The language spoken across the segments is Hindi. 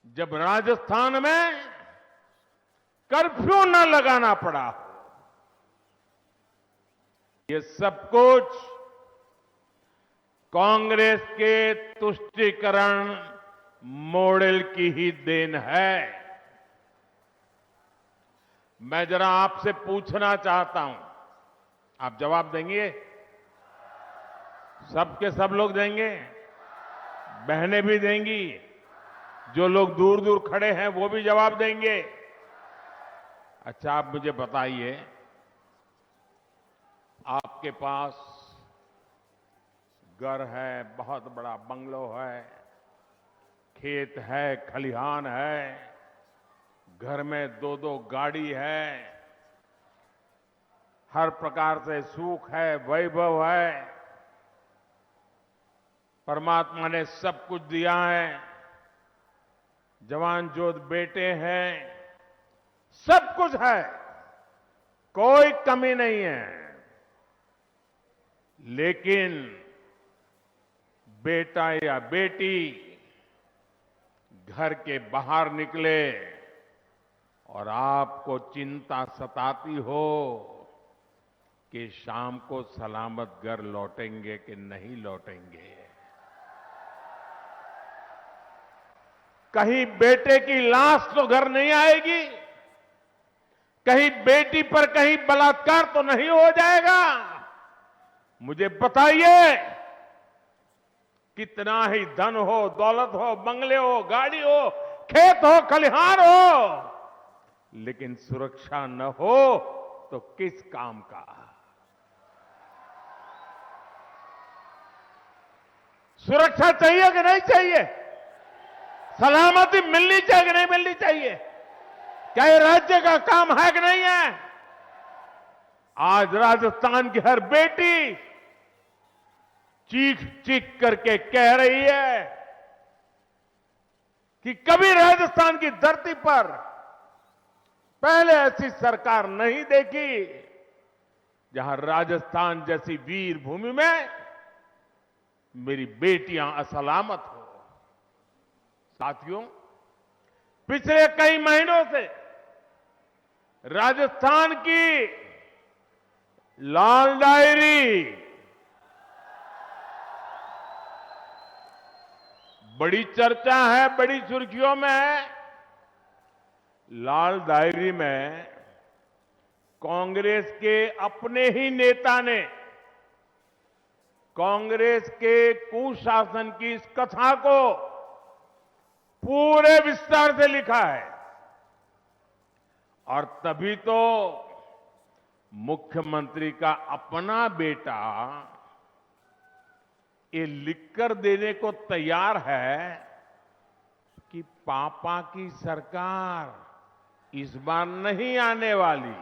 जब राजस्थान में कर्फ्यू न लगाना पड़ा, ये सब कुछ कांग्रेस के तुष्टीकरण मॉडल की ही देन है। मैं जरा आपसे पूछना चाहता हूं, आप जवाब देंगे? सबके सब लोग देंगे? बहनें भी देंगी? जो लोग दूर दूर खड़े हैं वो भी जवाब देंगे? अच्छा, आप मुझे बताइए, आपके पास घर है, बहुत बड़ा बंगलो है, खेत है, खलिहान है, घर में दो दो गाड़ी है, हर प्रकार से सुख है, वैभव है, परमात्मा ने सब कुछ दिया है, जवान जोध बेटे हैं, सब कुछ है, कोई कमी नहीं है। लेकिन बेटा या बेटी घर के बाहर निकले और आपको चिंता सताती हो कि शाम को सलामत घर लौटेंगे कि नहीं लौटेंगे। कहीं बेटे की लाश तो घर नहीं आएगी, कहीं बेटी पर कहीं बलात्कार तो नहीं हो जाएगा। मुझे बताइए, कितना ही धन हो, दौलत हो, बंगले हो, गाड़ी हो, खेत हो, खलिहान हो, लेकिन सुरक्षा न हो तो किस काम का? सुरक्षा चाहिए कि नहीं चाहिए? सलामती मिलनी चाहिए कि नहीं मिलनी चाहिए? क्या ये राज्य का काम है कि नहीं है? आज राजस्थान की हर बेटी चीख चीख करके कह रही है कि कभी राजस्थान की धरती पर पहले ऐसी सरकार नहीं देखी जहां राजस्थान जैसी वीर भूमि में मेरी बेटियां असलामत हो। साथियों, पिछले कई महीनों से राजस्थान की लाल डायरी बड़ी चर्चा है, बड़ी सुर्खियों में है। लाल डायरी में कांग्रेस के अपने ही नेता ने कांग्रेस के कुशासन की इस कथा को पूरे विस्तार से लिखा है। और तभी तो मुख्यमंत्री का अपना बेटा ये लिखकर देने को तैयार है कि पापा की सरकार इस बार नहीं आने वाली।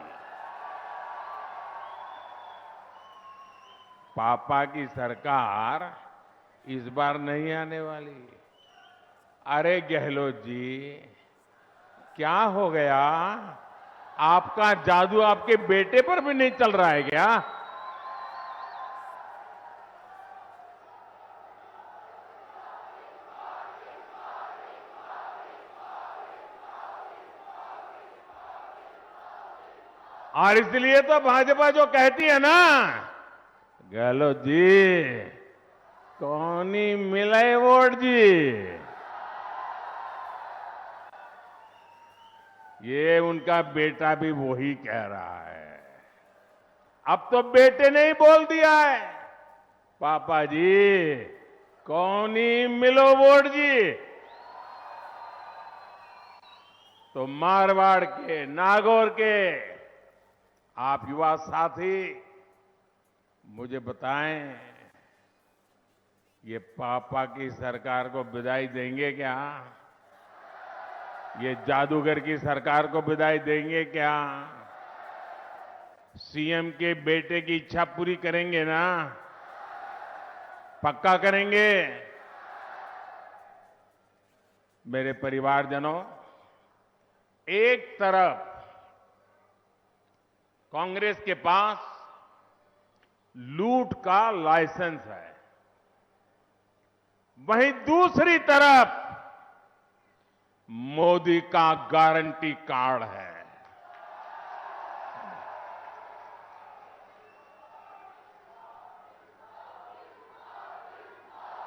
पापा की सरकार इस बार नहीं आने वाली। अरे गहलोत जी, क्या हो गया? आपका जादू आपके बेटे पर भी नहीं चल रहा है क्या? और इसलिए तो भाजपा जो कहती है ना, गहलोत जी कोनी मिले वोट जी, ये उनका बेटा भी वही कह रहा है। अब तो बेटे ने ही बोल दिया है, पापा जी कोनी मिलो वोट जी। तो मारवाड़ के, नागौर के आप युवा साथी मुझे बताएं, ये पापा की सरकार को विदाई देंगे क्या? ये जादूगर की सरकार को विदाई देंगे क्या? सीएम के बेटे की इच्छा पूरी करेंगे ना? पक्का करेंगे? मेरे परिवारजनों, एक तरफ कांग्रेस के पास लूट का लाइसेंस है, वहीं दूसरी तरफ मोदी का गारंटी कार्ड है।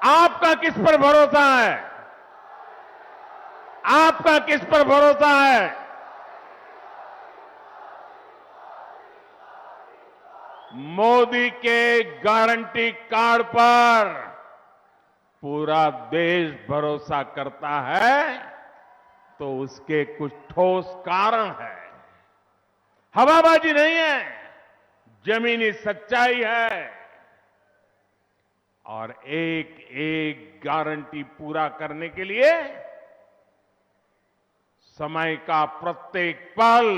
आपका किस पर भरोसा है? आपका किस पर भरोसा है? मोदी के गारंटी कार्ड पर पूरा देश भरोसा करता है, तो उसके कुछ ठोस कारण है। हवाबाजी नहीं है, जमीनी सच्चाई है। और एक एक गारंटी पूरा करने के लिए समय का प्रत्येक पल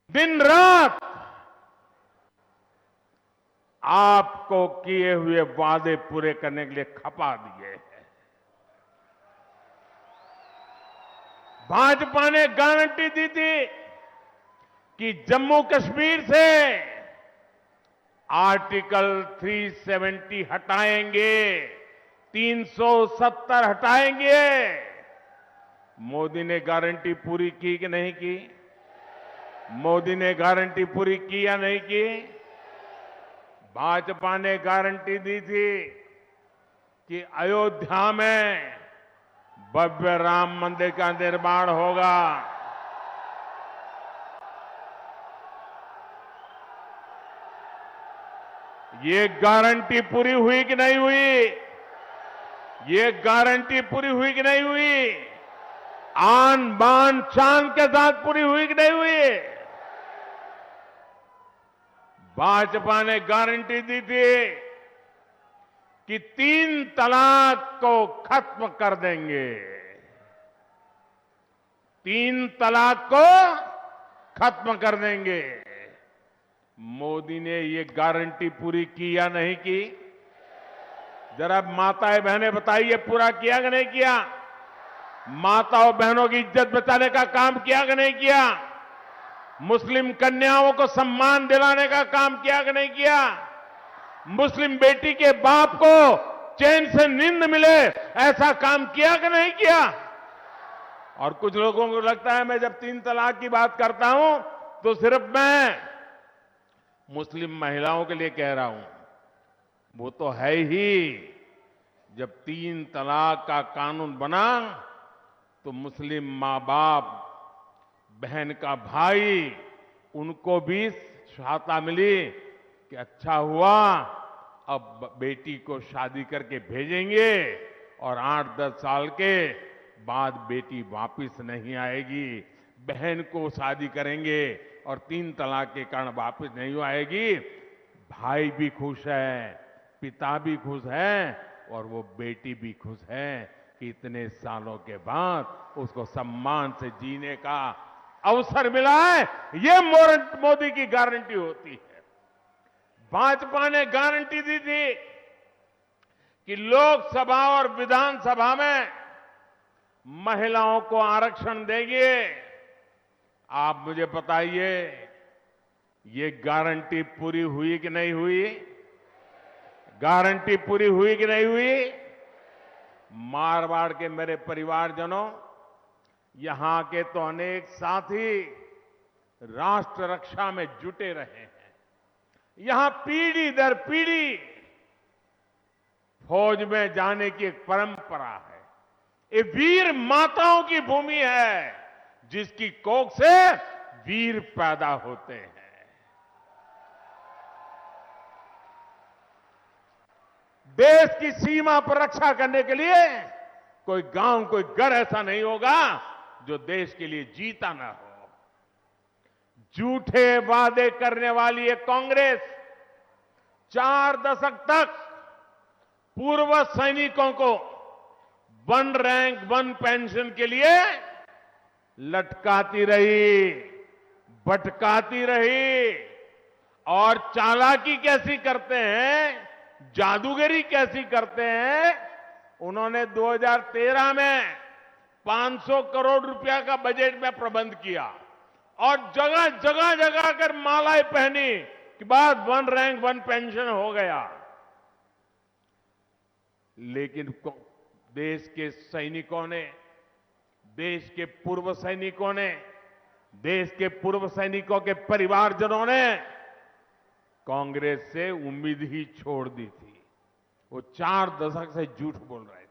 दिन रात आपको किए हुए वादे पूरे करने के लिए खपा दिए हैं। भाजपा ने गारंटी दी थी कि जम्मू कश्मीर से आर्टिकल 370 हटाएंगे, 370 हटाएंगे। मोदी ने गारंटी पूरी की कि नहीं की? मोदी ने गारंटी पूरी की या नहीं की? भाजपा ने गारंटी दी थी कि अयोध्या में भव्य राम मंदिर का निर्माण होगा। ये गारंटी पूरी हुई कि नहीं हुई? ये गारंटी पूरी हुई कि नहीं हुई? आन बान शान के साथ पूरी हुई कि नहीं हुई? भाजपा ने गारंटी दी थी कि 3 तलाक को खत्म कर देंगे। 3 तलाक को खत्म कर देंगे। मोदी ने ये गारंटी पूरी की या नहीं की? जरा माताएं बहनें बताइए, पूरा किया कि नहीं किया? माताओं बहनों की इज्जत बचाने का काम किया कि नहीं किया? मुस्लिम कन्याओं को सम्मान दिलाने का काम किया कि नहीं किया? मुस्लिम बेटी के बाप को चैन से नींद मिले, ऐसा काम किया कि नहीं किया? और कुछ लोगों को लगता है मैं जब 3 तलाक की बात करता हूं तो सिर्फ मैं मुस्लिम महिलाओं के लिए कह रहा हूं। वो तो है ही। जब 3 तलाक का कानून बना तो मुस्लिम मां बाप, बहन का भाई, उनको भी सहायता मिली कि अच्छा हुआ, अब बेटी को शादी करके भेजेंगे और 8-10 साल के बाद बेटी वापस नहीं आएगी। बहन को शादी करेंगे और 3 तलाक के कारण वापस नहीं आएगी। भाई भी खुश है, पिता भी खुश है और वो बेटी भी खुश है कि इतने सालों के बाद उसको सम्मान से जीने का अवसर मिला है। ये मोदी की गारंटी होती है। भाजपा ने गारंटी दी थी कि लोकसभा और विधानसभा में महिलाओं को आरक्षण देंगे। आप मुझे बताइए, ये गारंटी पूरी हुई कि नहीं हुई? गारंटी पूरी हुई कि नहीं हुई? मारवाड़ के मेरे परिवारजनों, यहां के तो अनेक साथी राष्ट्र रक्षा में जुटे रहे हैं। यहां पीढ़ी दर पीढ़ी फौज में जाने की एक परंपरा है। ये वीर माताओं की भूमि है, जिसकी कोख से वीर पैदा होते हैं। देश की सीमा पर रक्षा करने के लिए कोई गांव, कोई घर ऐसा नहीं होगा जो देश के लिए जीता ना हो। झूठे वादे करने वाली ये कांग्रेस 4 दशक तक पूर्व सैनिकों को 1 रैंक 1 पेंशन के लिए लटकाती रही, भटकाती रही। और चालाकी कैसी करते हैं, जादूगरी कैसी करते हैं। उन्होंने 2013 में 500 करोड़ रुपया का बजट में प्रबंध किया और जगह जगह जगह कर मालाएं पहनी कि बाद 1 रैंक 1 पेंशन हो गया। लेकिन देश के सैनिकों ने, देश के पूर्व सैनिकों ने, देश के पूर्व सैनिकों के परिवारजनों ने कांग्रेस से उम्मीद ही छोड़ दी थी। वो 4 दशक से झूठ बोल रहे हैं।